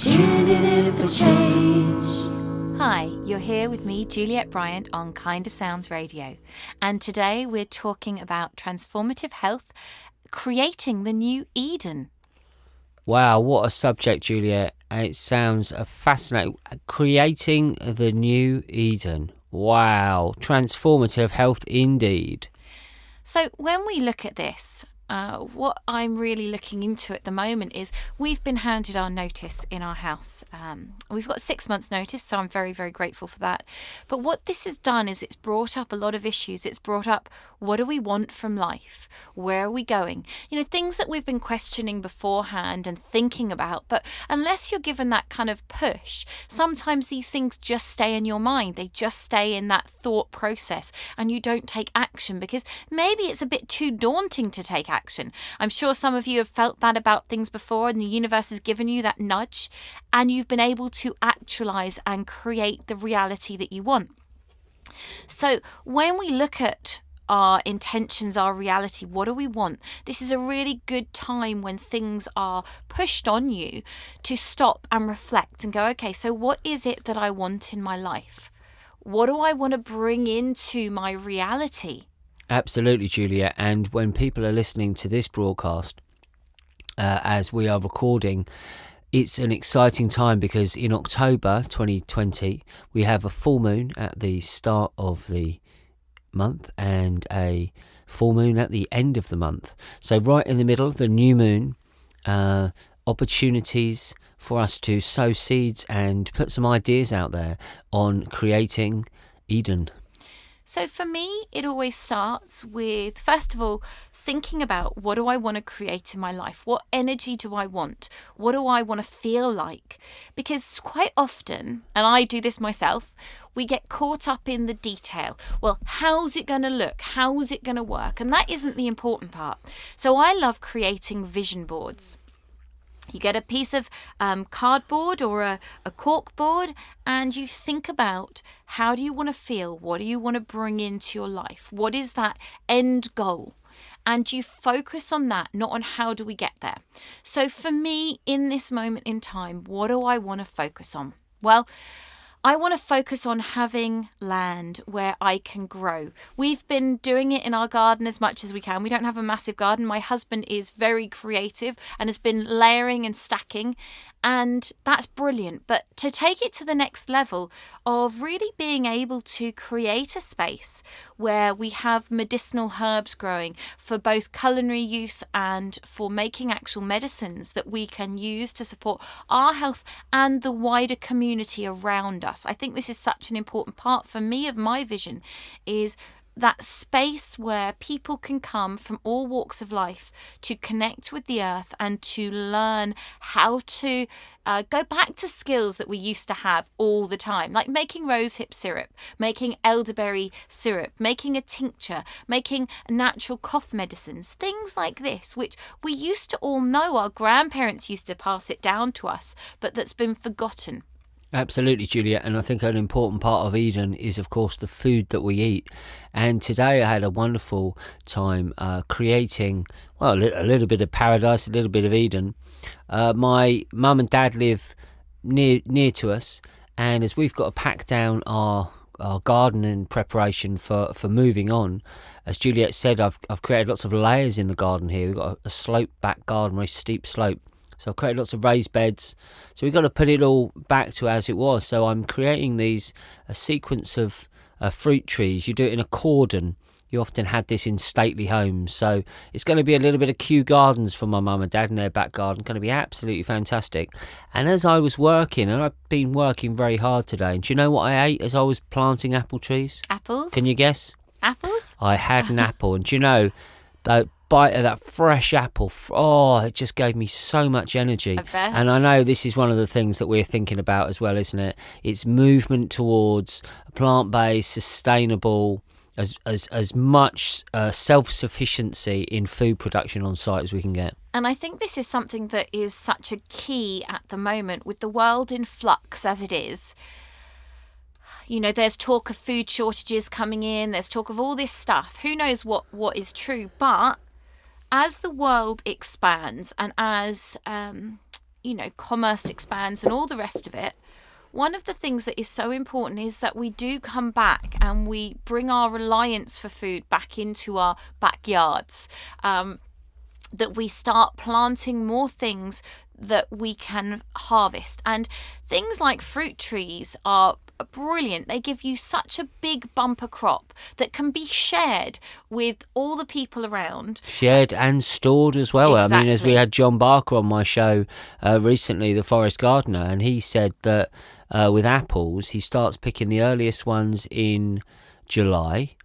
Tuning in for change. Hi, you're here with me, Juliette Bryant, on Kindsound Radio. And today we're talking about transformative health, creating the new Eden. Wow, what a subject, Juliet. It sounds fascinating. Creating the new Eden. Wow, transformative health indeed. So when we look at this, what I'm really looking into at the moment is we've been handed our notice in our house. We've got 6 months notice, so I'm very, very grateful for that. But what this has done is it's brought up a lot of issues. It's brought up, what do we want from life? Where are we going? You know, things that we've been questioning beforehand and thinking about. But unless you're given that kind of push, sometimes these things just stay in your mind. They just stay in that thought process and you don't take action because maybe it's a bit too daunting to take action. I'm sure some of you have felt that about things before and the universe has given you that nudge and you've been able to actualize and create the reality that you want. So when we look at our intentions, our reality, what do we want? This is a really good time when things are pushed on you to stop and reflect and go, okay, so what is it that I want in my life? What do I want to bring into my reality? Absolutely, Juliet. And when people are listening to this broadcast, as we are recording, it's an exciting time because in October 2020, we have a full moon at the start of the month and a full moon at the end of the month. So right in the middle, the new moon, opportunities for us to sow seeds and put some ideas out there on creating Eden. So for me, it always starts with, first of all, thinking about what do I want to create in my life? What energy do I want? What do I want to feel like? Because quite often, and I do this myself, we get caught up in the detail. Well, how's it going to look? How's it going to work? And that isn't the important part. So I love creating vision boards. You get a piece of cardboard or a cork board and you think about how do you want to feel? What do you want to bring into your life? What is that end goal? And you focus on that, not on how do we get there. So for me, in this moment in time, what do I want to focus on? Well, I want to focus on having land where I can grow. We've been doing it in our garden as much as we can. We don't have a massive garden. My husband is very creative and has been layering and stacking, and that's brilliant. But to take it to the next level of really being able to create a space where we have medicinal herbs growing for both culinary use and for making actual medicines that we can use to support our health and the wider community around us. I think this is such an important part for me of my vision, is that space where people can come from all walks of life to connect with the earth and to learn how to go back to skills that we used to have all the time, like making rosehip syrup, making elderberry syrup, making a tincture, making natural cough medicines, things like this, which we used to all know. Our grandparents used to pass it down to us, but that's been forgotten. Absolutely, Juliet, and I think an important part of Eden is, of course, the food that we eat. And today I had a wonderful time creating, well, a little bit of paradise, a little bit of Eden. My mum and dad live near to us, and as we've got to pack down our garden in preparation for moving on, as Juliet said, I've created lots of layers in the garden here. We've got a slope back garden, very steep slope. So I've created lots of raised beds. So we've got to put it all back to as it was. So I'm creating a sequence of fruit trees. You do it in a cordon. You often had this in stately homes. So it's going to be a little bit of Kew Gardens for my mum and dad in their back garden. Going to be absolutely fantastic. And as I was working, and I've been working very hard today, and do you know what I ate as I was planting apple trees? Apples? Can you guess? Apples? I had an apple. And do you know, bite of that fresh apple, it just gave me so much energy. I bet. And I know this is one of the things that we're thinking about as well, isn't it? It's movement towards plant-based, sustainable, as much self-sufficiency in food production on site as we can get. And I think this is something that is such a key at the moment with the world in flux as it is. You know, there's talk of food shortages coming in, there's talk of all this stuff. Who knows what is true? But as the world expands and as commerce expands and all the rest of it, one of the things that is so important is that we do come back and we bring our reliance for food back into our backyards. That we start planting more things that we can harvest. And things like fruit trees are brilliant. They give you such a big bumper crop that can be shared with all the people around. Shared and stored as well. Exactly. I mean, as we had John Barker on my show recently, the forest gardener, and he said that with apples, he starts picking the earliest ones in July.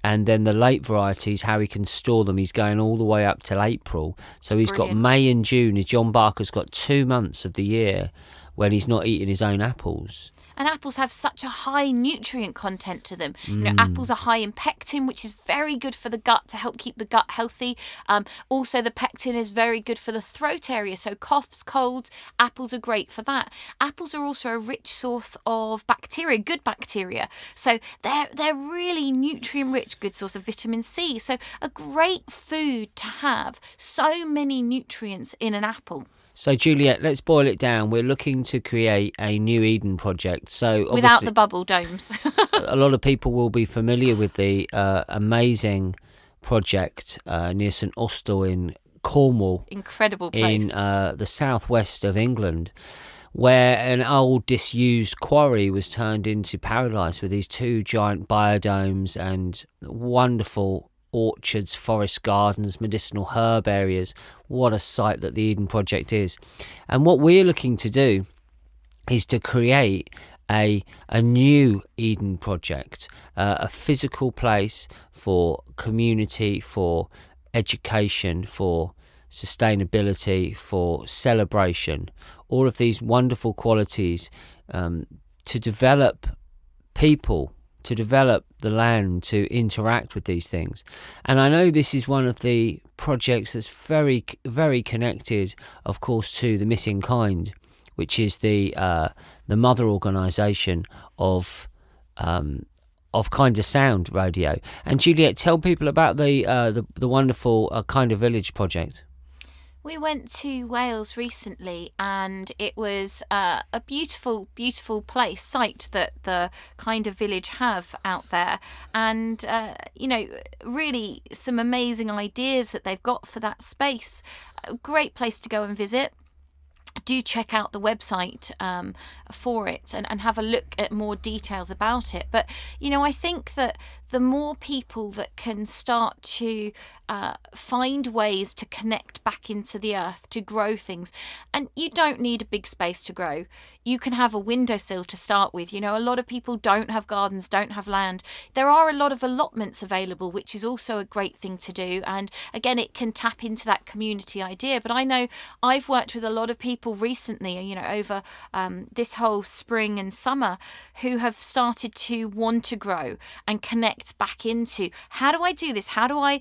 And then the late varieties, how he can store them, he's going all the way up till April. So he's got May and June. John Barker's got 2 months of the year when he's not eating his own apples. And apples have such a high nutrient content to them. Apples are high in pectin, which is very good for the gut to help keep the gut healthy. Also, the pectin is very good for the throat area. So coughs, colds, apples are great for that. Apples are also a rich source of bacteria, good bacteria. So they're really nutrient rich, good source of vitamin C. So a great food to have so many nutrients in an apple. So, Juliette, let's boil it down. We're looking to create a new Eden project. So, without the bubble domes. A lot of people will be familiar with the amazing project near St Austell in Cornwall. Incredible place. In the southwest of England, where an old disused quarry was turned into paradise with these 2 giant biodomes and wonderful orchards, forest gardens, medicinal herb areas. What a sight that the Eden Project is. And what we're looking to do is to create a new Eden Project, a physical place for community, for education, for sustainability, for celebration, all of these wonderful qualities to develop people, to develop the land, to interact with these things. And I know this is one of the projects that's very, very connected, of course, to the Missing Kind, which is the mother organisation of Kindsound Radio. And Juliette, tell people about the wonderful Kind of Village project. We went to Wales recently, and it was a beautiful, beautiful site that the Kind of Village have out there. And, really some amazing ideas that they've got for that space. A great place to go and visit. Do check out the website for it and have a look at more details about it. But, I think that the more people that can start to find ways to connect back into the earth, to grow things, and you don't need a big space to grow. You can have a windowsill to start with. A lot of people don't have gardens, don't have land. There are a lot of allotments available, which is also a great thing to do. And again, it can tap into that community idea. But I know I've worked with a lot of people recently, over this whole spring and summer, who have started to want to grow and connect back into, how do I do this? How do I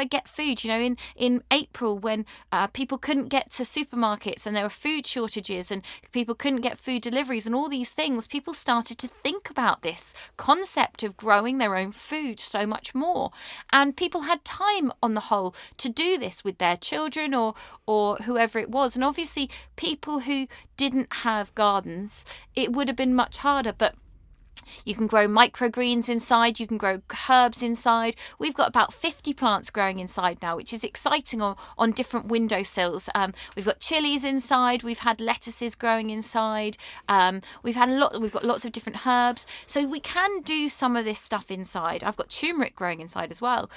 get food? In April, when people couldn't get to supermarkets and there were food shortages and people couldn't get food deliveries and all these things, people started to think about this concept of growing their own food so much more. And people had time on the whole to do this with their children or whoever it was. And obviously people who didn't have gardens, it would have been much harder. But you can grow microgreens inside, you can grow herbs inside. We've got about 50 plants growing inside now, which is exciting on different windowsills. We've got chilies inside, we've had lettuces growing inside, we've got lots of different herbs. So we can do some of this stuff inside. I've got turmeric growing inside as well.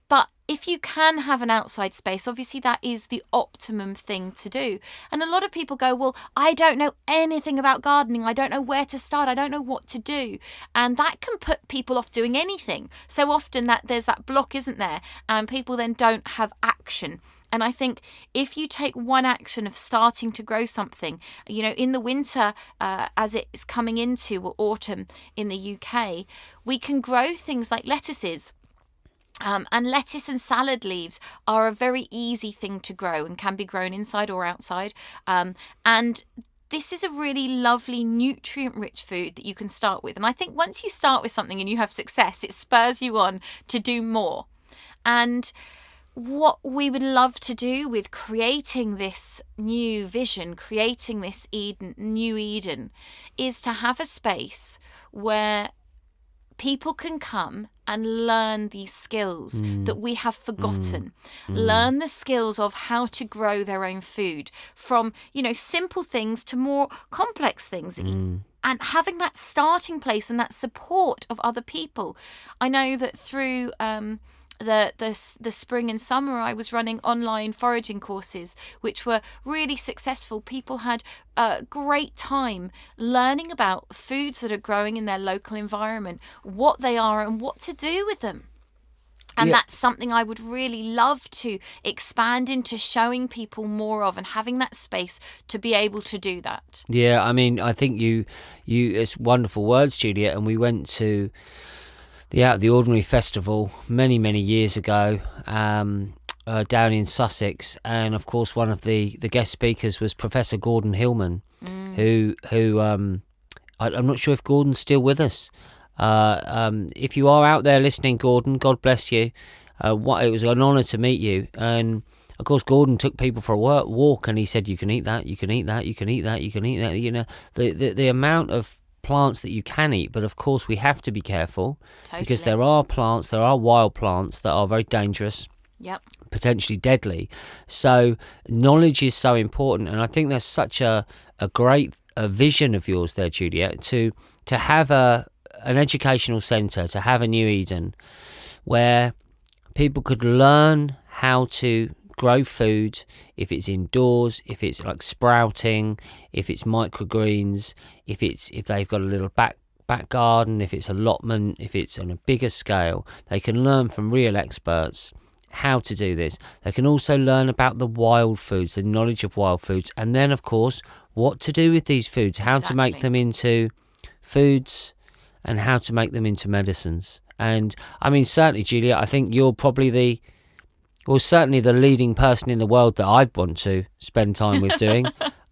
But if you can have an outside space, obviously that is the optimum thing to do. And a lot of people go, well, I don't know anything about gardening. I don't know where to start. I don't know what to do. And that can put people off doing anything. So often that there's that block, isn't there? And people then don't have action. And I think if you take one action of starting to grow something, in the winter, as it's coming into autumn in the UK, we can grow things like lettuces. And lettuce and salad leaves are a very easy thing to grow and can be grown inside or outside. And this is a really lovely nutrient-rich food that you can start with. And I think once you start with something and you have success, it spurs you on to do more. And what we would love to do with creating this new vision, creating this new Eden, is to have a space where people can come and learn these skills that we have forgotten. Learn the skills of how to grow their own food, from, simple things to more complex things. And having that starting place and that support of other people. I know that through the spring and summer, I was running online foraging courses, which were really successful. People had a great time learning about foods that are growing in their local environment, what they are and what to do with them. And that's something I would really love to expand into, showing people more of and having that space to be able to do that. Yeah, I mean, I think you it's wonderful words, Juliette, and we went to the Out of the Ordinary Festival many years ago down in Sussex, and of course one of the guest speakers was Professor Gordon Hillman, who I'm not sure if Gordon's still with us. If you are out there listening, Gordon, God bless you. It was an honour to meet you. And of course, Gordon took people for a walk, and he said, "You can eat that, you can eat that, you can eat that, you can eat that." You know, the amount of plants that you can eat, but of course we have to be careful because there are wild plants that are very dangerous. Yep. Potentially deadly. So knowledge is so important, and I think there's such a great vision of yours there, Juliette, to have an educational centre, to have a New Eden where people could learn how to grow food, if it's indoors, if it's like sprouting, if it's microgreens, if they've got a little back garden, if it's allotment, if it's on a bigger scale. They can learn from real experts how to do this. They can also learn about the wild foods, the knowledge of wild foods, and then of course what to do with these foods, how to make them into foods and how to make them into medicines. And I mean, certainly, Julia, I think you're probably certainly the leading person in the world that I'd want to spend time with doing.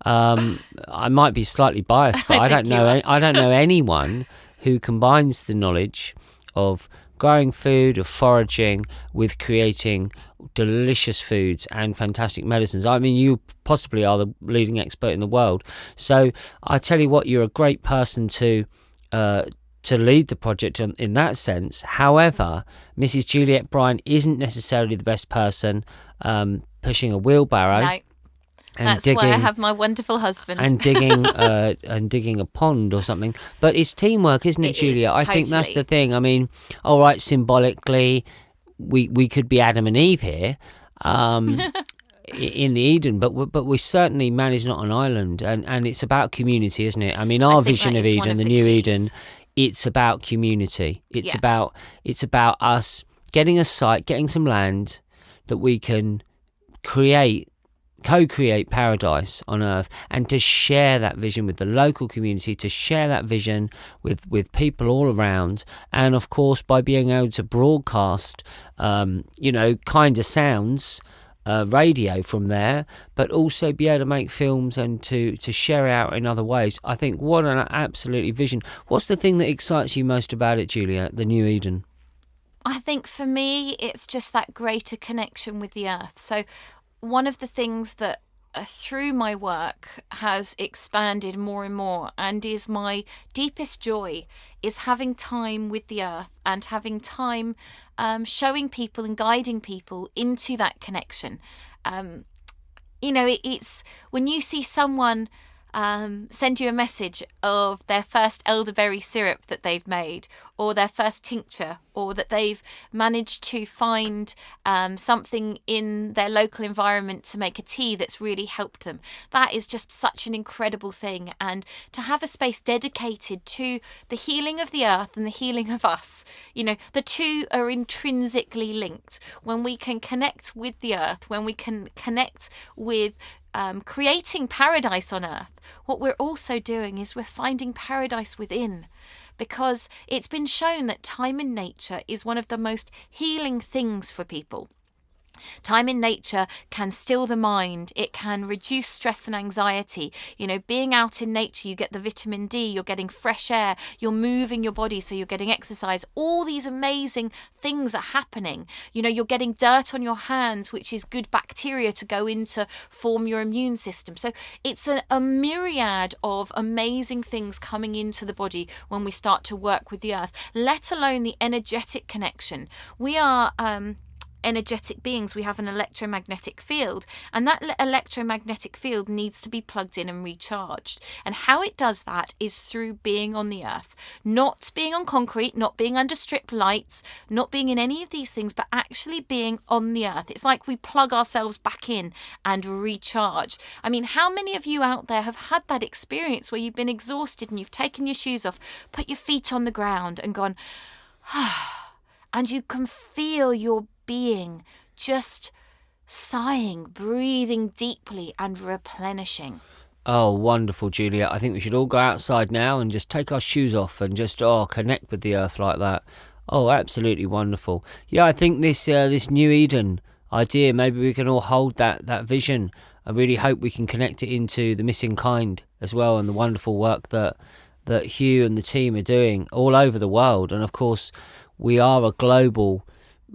I might be slightly biased, but I don't know anyone who combines the knowledge of growing food, of foraging, with creating delicious foods and fantastic medicines. I mean, you possibly are the leading expert in the world. So I tell you what, you're a great person to lead the project in that sense. However, Mrs. Juliette Bryant isn't necessarily the best person pushing a wheelbarrow. No. That's why I have my wonderful husband. And digging a pond or something. But it's teamwork, isn't it, Julia? Totally. I think that's the thing. I mean, all right, symbolically, we could be Adam and Eve here in the Eden, but we certainly, man is not an island. And it's about community, isn't it? I mean, our vision of Eden, the new Eden, it's about community. It's about us getting a site, getting some land that we can co-create paradise on earth, and to share that vision with the local community, to share that vision with people all around, and of course by being able to broadcast kind of sounds, radio from there, but also be able to make films and to share out in other ways. I think what an absolutely vision. What's the thing that excites you most about it, Julia, the New Eden? I think for me it's just that greater connection with the earth. So one of the things that through my work has expanded more and more, and is my deepest joy, is having time with the earth and having time showing people and guiding people into that connection. It's when you see someone send you a message of their first elderberry syrup that they've made, or their first tincture, or that they've managed to find something in their local environment to make a tea that's really helped them. That is just such an incredible thing. And to have a space dedicated to the healing of the earth and the healing of us, the two are intrinsically linked. When we can connect with the earth, when we can connect with creating paradise on earth, what we're also doing is we're finding paradise within, because it's been shown that time in nature is one of the most healing things for people. Time in nature can still the mind. It can reduce stress and anxiety. Being out in nature, you get the vitamin D, you're getting fresh air, you're moving your body, so you're getting exercise. All these amazing things are happening. You're getting dirt on your hands, which is good bacteria to go in to form your immune system. So it's a myriad of amazing things coming into the body when we start to work with the earth, let alone the energetic connection. We are energetic beings. We have an electromagnetic field, and that electromagnetic field needs to be plugged in and recharged. And how it does that is through being on the earth, not being on concrete, not being under strip lights, not being in any of these things, but actually being on the earth. It's like we plug ourselves back in and recharge. I mean, how many of you out there have had that experience where you've been exhausted and you've taken your shoes off, put your feet on the ground and gone, and you can feel your being just sighing, breathing deeply and replenishing? Oh, wonderful, Juliet. I think we should all go outside now and just take our shoes off and just connect with the earth like that. Oh, absolutely wonderful. Yeah, I think this New Eden idea, maybe we can all hold that vision. I really hope we can connect it into the missing kind as well, and the wonderful work that Hugh and the team are doing all over the world. And of course, we are a global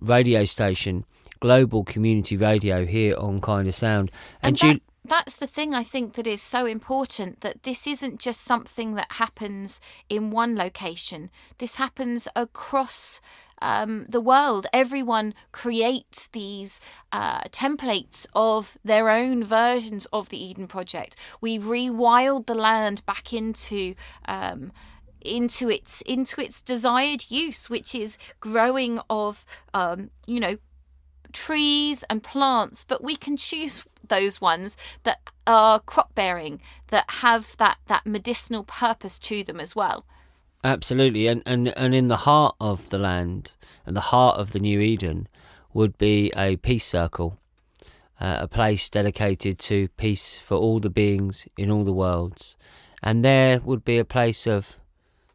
radio station, global community radio here on Kindsound. And that's the thing I think that is so important, that this isn't just something that happens in one location. This happens across the world. Everyone creates these templates of their own versions of the Eden Project. We rewild the land back into its desired use, which is growing of trees and plants, but we can choose those ones that are crop bearing, that have that medicinal purpose to them as well. Absolutely, and in the heart of the land and the heart of the New Eden would be a peace circle, a place dedicated to peace for all the beings in all the worlds, and there would be a place of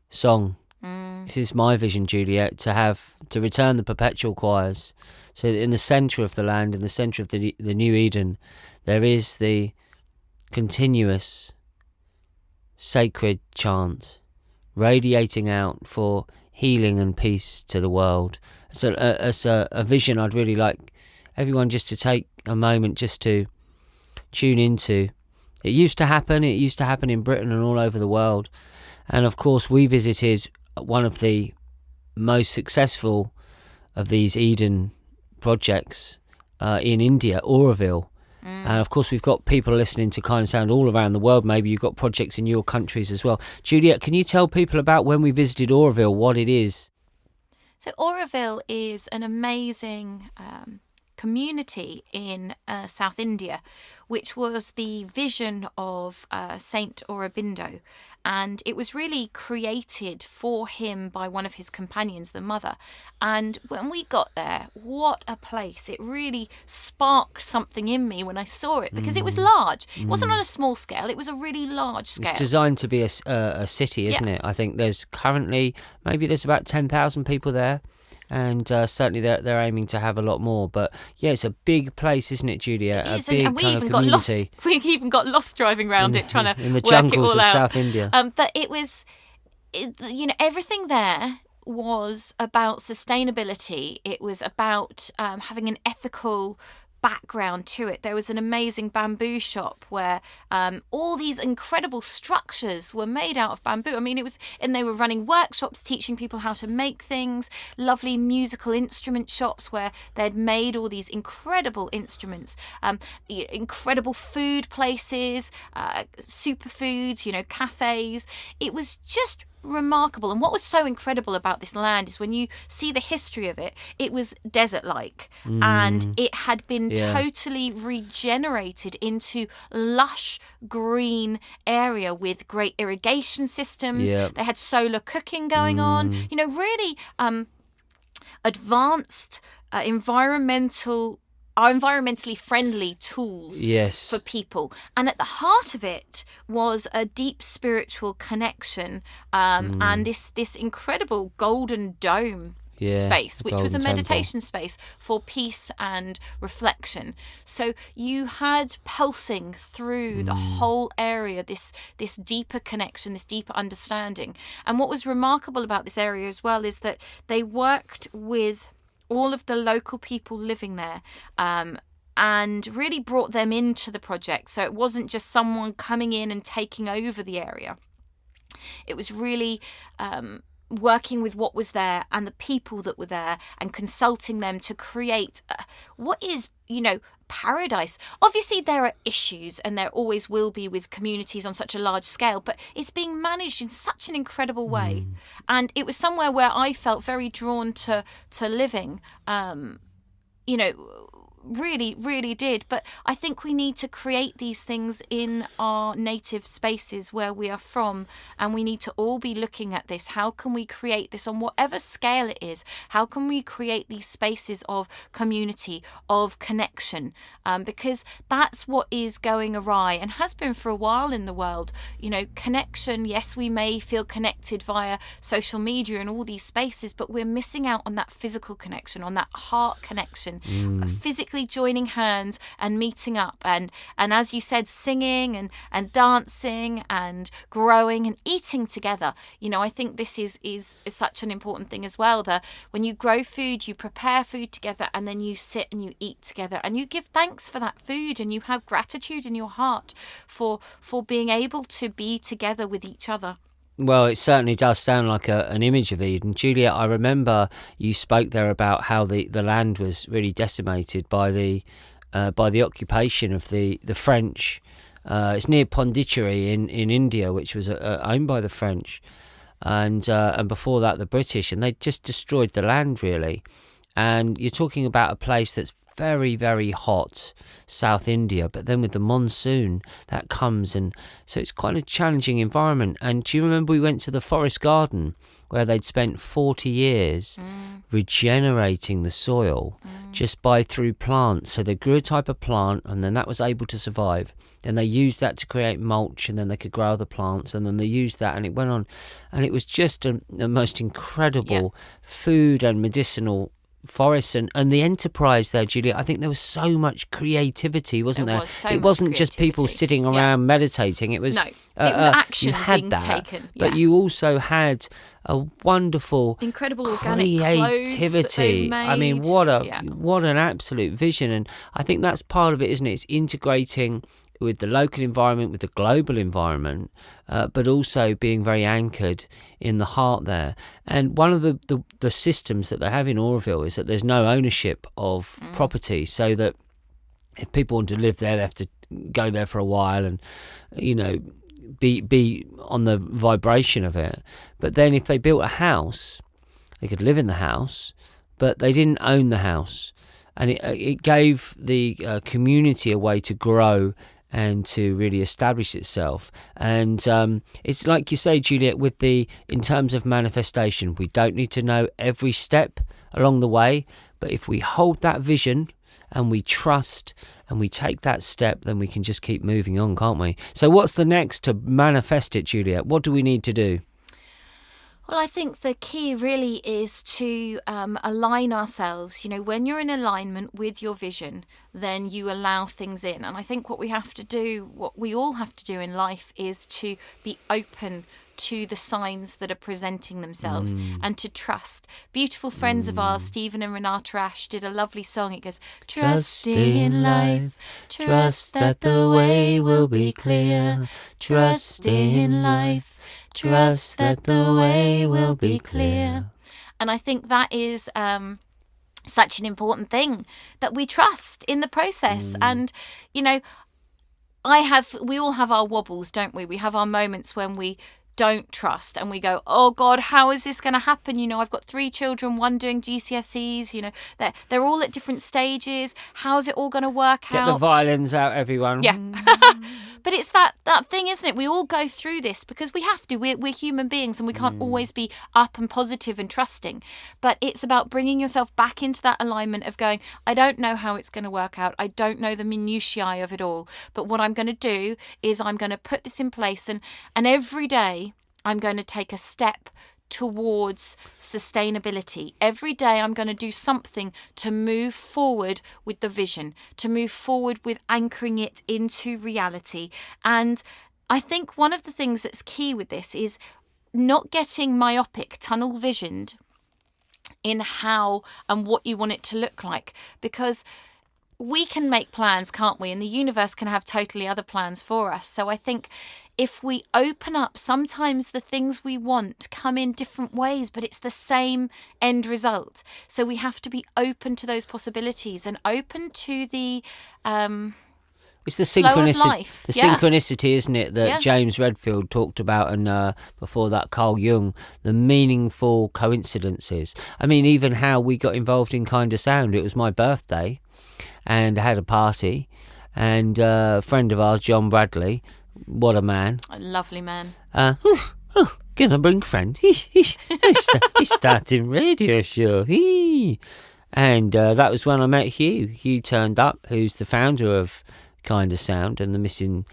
song. This is my vision, Juliet, to return the perpetual choirs, so that in the centre of the land, in the centre of the New Eden, there is the continuous sacred chant radiating out for healing and peace to the world. So as a vision, I'd really like everyone just to take a moment just to tune into. It used to happen in Britain and all over the world. And of course, we visited one of the most successful of these Eden projects in India, Auroville. And of course, we've got people listening to Kindsound all around the world. Maybe you've got projects in your countries as well. Juliet, can you tell people about when we visited Auroville, what it is? So Auroville is an amazing community in South India, which was the vision of Saint Aurobindo, and it was really created for him by one of his companions, the mother. And when we got there, what a place! It really sparked something in me when I saw it, because it was large. It wasn't on a small scale, it was a really large scale. It's designed to be a city, isn't it? I think there's currently, maybe there's about 10,000 people there. And certainly they're aiming to have a lot more. But yeah, it's a big place, isn't it, Julia? It is, a big and we kind even of got lost. community. We even got lost driving around it, trying to in the work jungles it all of out. South India. But it was, everything there was about sustainability. It was about having an ethical background to it. There was an amazing bamboo shop where all these incredible structures were made out of bamboo. I mean, and they were running workshops teaching people how to make things, lovely musical instrument shops where they'd made all these incredible instruments, incredible food places, superfoods, cafes. It was just remarkable. And what was so incredible about this land is when you see the history of it, it was desert-like, and it had been totally regenerated into lush green area with great irrigation systems. They had solar cooking going on, really advanced environmentally friendly tools for people. And at the heart of it was a deep spiritual connection, and this incredible golden dome space, which was a Golden meditation space for peace and reflection. So you had pulsing through the whole area this deeper connection, this deeper understanding. And what was remarkable about this area as well is that they worked with all of the local people living there, and really brought them into the project. So it wasn't just someone coming in and taking over the area. It was really working with what was there and the people that were there and consulting them to create what is, paradise. Obviously, there are issues, and there always will be with communities on such a large scale, but it's being managed in such an incredible way. And it was somewhere where I felt very drawn to living, really, really did. But I think we need to create these things in our native spaces where we are from, and we need to all be looking at this. How can we create this on whatever scale it is? How can we create these spaces of community, of connection? Because that's what is going awry and has been for a while in the world. Connection, yes, we may feel connected via social media and all these spaces, but we're missing out on that physical connection, on that heart connection, physically joining hands and meeting up, and as you said, singing and dancing and growing and eating together. I think this is such an important thing as well, that when you grow food, you prepare food together, and then you sit and you eat together, and you give thanks for that food, and you have gratitude in your heart for being able to be together with each other. Well, it certainly does sound like an image of Eden. Juliette, I remember you spoke there about how the land was really decimated by the occupation of the French. It's near Pondicherry in India, which was owned by the French, and before that the British, and they just destroyed the land really. And you're talking about a place that's very, very hot, South India, but then with the monsoon that comes, and so it's quite a challenging environment. And do you remember we went to the forest garden where they'd spent 40 years regenerating the soil just through plants? So they grew a type of plant, and then that was able to survive, and they used that to create mulch, and then they could grow other plants, and then they used that, and it went on, and it was just the most incredible food and medicinal forests, and the enterprise there, Julia. I think there was so much creativity, wasn't there? It wasn't just people sitting around meditating. It was it was action you had being that, taken, but you also had a wonderful, incredible organic creativity. I mean, what an absolute vision, and I think that's part of it, isn't it? It's integrating with the local environment, with the global environment, but also being very anchored in the heart there. And one of the systems that they have in Oroville is that there's no ownership of property, so that if people want to live there, they have to go there for a while and, be on the vibration of it. But then if they built a house, they could live in the house, but they didn't own the house. And it gave the community a way to grow and to really establish itself. And it's like you say, Juliette, in terms of manifestation, we don't need to know every step along the way, but if we hold that vision and we trust and we take that step, then we can just keep moving on, can't we? So what's the next to manifest it, Juliette? What do we need to do? Well, I think the key really is to align ourselves. When you're in alignment with your vision, then you allow things in. And I think what we all have to do in life is to be open to the signs that are presenting themselves and to trust. Beautiful friends of ours, Stephen and Renata Ash, did a lovely song. It goes, trusting in life, trust that the way will be clear. Trusting in life, trust that the way will be clear. And I think that is such an important thing, that we trust in the process. And, we all have our wobbles, don't we? We have our moments when we don't trust and we go, oh God, how is this going to happen? I've got 3 children, one doing GCSEs, they're all at different stages. How's it all going to work out? Get the violins out, everyone. Yeah. But it's that thing, isn't it? We all go through this because we have to. We're human beings, and we can't always be up and positive and trusting. But it's about bringing yourself back into that alignment of going, I don't know how it's going to work out. I don't know the minutiae of it all. But what I'm going to do is I'm going to put this in place, and every day I'm going to take a step towards sustainability. Every day I'm going to do something to move forward with the vision, to move forward with anchoring it into reality. And I think one of the things that's key with this is not getting myopic, tunnel visioned in how and what you want it to look like, because we can make plans, can't we? And the universe can have totally other plans for us. So I think if we open up, sometimes the things we want come in different ways, but it's the same end result. So we have to be open to those possibilities and open to the it's the flow of synchronicity, life. synchronicity, isn't it, that Yeah. James Redfield talked about, and before that Carl Jung, the meaningful coincidences. I mean, even how we got involved in Kindsound. It was my birthday, and I had a party, and a friend of ours, John Bradley, what a man. A lovely man. Gonna bring friend. He's starting radio show. And that was when I met Hugh. Hugh turned up, who's the founder of Kindsound and the Missing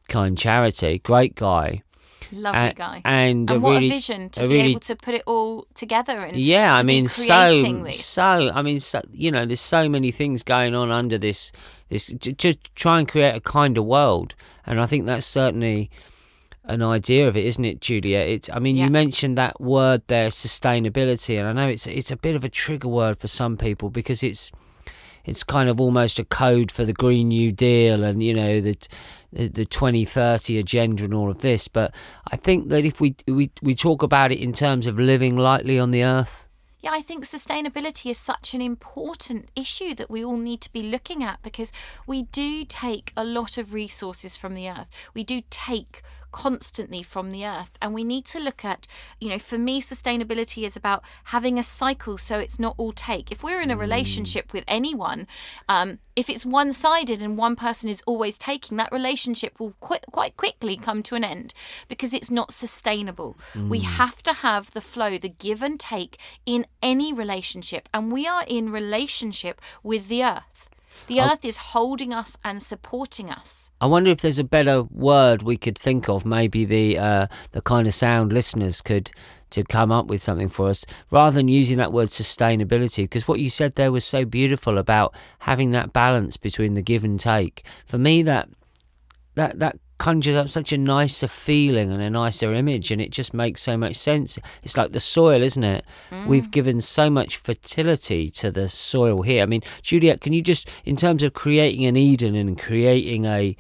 Kind charity. Great guy. Lovely guy. And what really, a vision to be able to put it all together and yeah, to I mean, be creating this. there's so many things going on under this to try and create a kinder world, and I think that's certainly an idea of it, isn't it, Juliette? You mentioned that word there, sustainability, and I know it's a bit of a trigger word for some people because it's kind of almost a code for the Green New Deal and, you know, the 2030 agenda and all of this. But I think that if we talk about it in terms of living lightly on the earth. Yeah, I think sustainability is such an important issue that we all need to be looking at, because we do take a lot of resources from the earth. We do take constantly from the earth, and we need to look at, you know, for me, sustainability is about having a cycle, so it's not all take. If we're in a relationship with anyone, if it's one-sided and one person is always taking, that relationship will quite quickly come to an end because it's not sustainable. We have to have the flow, the give and take in any relationship, and we are in relationship with the earth. The earth is holding us and supporting us. I wonder if there's a better word we could think of. Maybe the Kindsound listeners could to come up with something for us, rather than using that word sustainability, because what you said there was so beautiful about having that balance between the give and take. For me, that conjures up such a nicer feeling and a nicer image, and it just makes so much sense. It's like the soil, isn't it? We've given so much fertility to the soil here. I mean, Juliette, can you just, in terms of creating an Eden and creating a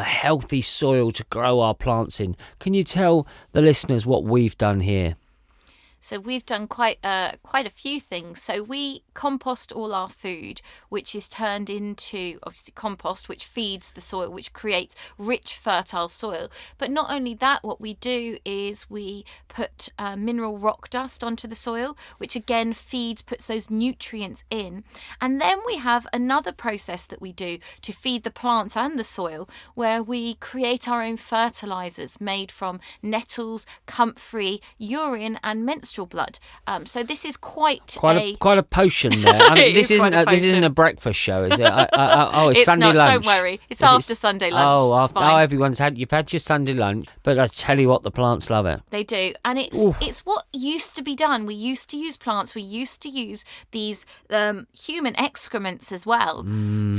healthy soil to grow our plants in, can you tell the listeners what we've done here? So we've done quite a few things. So we compost all our food, which is turned into, obviously, compost, which feeds the soil, which creates rich, fertile soil. But not only that, what we do is we put mineral rock dust onto the soil, which again puts those nutrients in. And then we have another process that we do to feed the plants and the soil, where we create our own fertilizers made from nettles, comfrey, urine, and menstrual blood. So this is quite a potion there. I mean, this isn't a breakfast show, is it? It's Sunday not, lunch. Don't worry, it's after Sunday lunch. You've had your Sunday lunch, but I tell you what, the plants love it. They do, and it's what used to be done. We used to use plants. We used to use these human excrements as well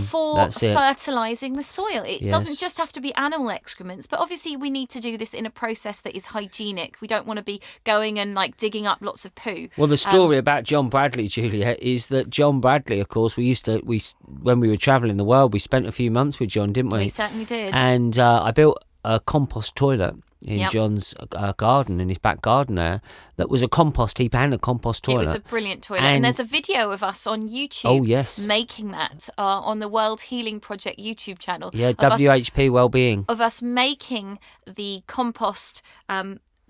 for fertilizing the soil. It doesn't just have to be animal excrements, but obviously we need to do this in a process that is hygienic. We don't want to be going and digging up lots of poo. Well, the story about John Bradley, Juliette, is that John Bradley, of course, when we were travelling the world, we spent a few months with John, didn't we? We certainly did. And I built a compost toilet in John's garden, in his back garden there, that was a compost heap and a compost toilet. It was a brilliant toilet. And there's a video of us on YouTube making that on the World Healing Project YouTube channel. Yeah, WHP Wellbeing. Of us making the compost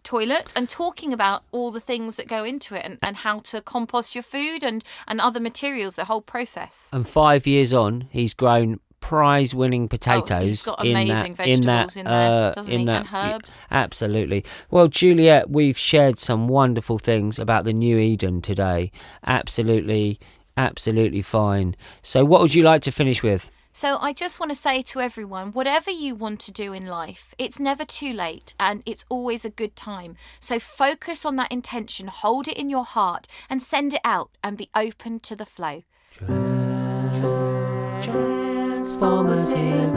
toilet and talking about all the things that go into it and how to compost your food and other materials, the whole process. And 5 years on, he's grown prize-winning potatoes. He's got amazing vegetables in there, doesn't he? And herbs. Absolutely. Well, Juliette, we've shared some wonderful things about the New Eden today. Absolutely fine. So what would you like to finish with? So I just want to say to everyone, whatever you want to do in life, it's never too late and it's always a good time. So focus on that intention, hold it in your heart and send it out and be open to the flow. Transformative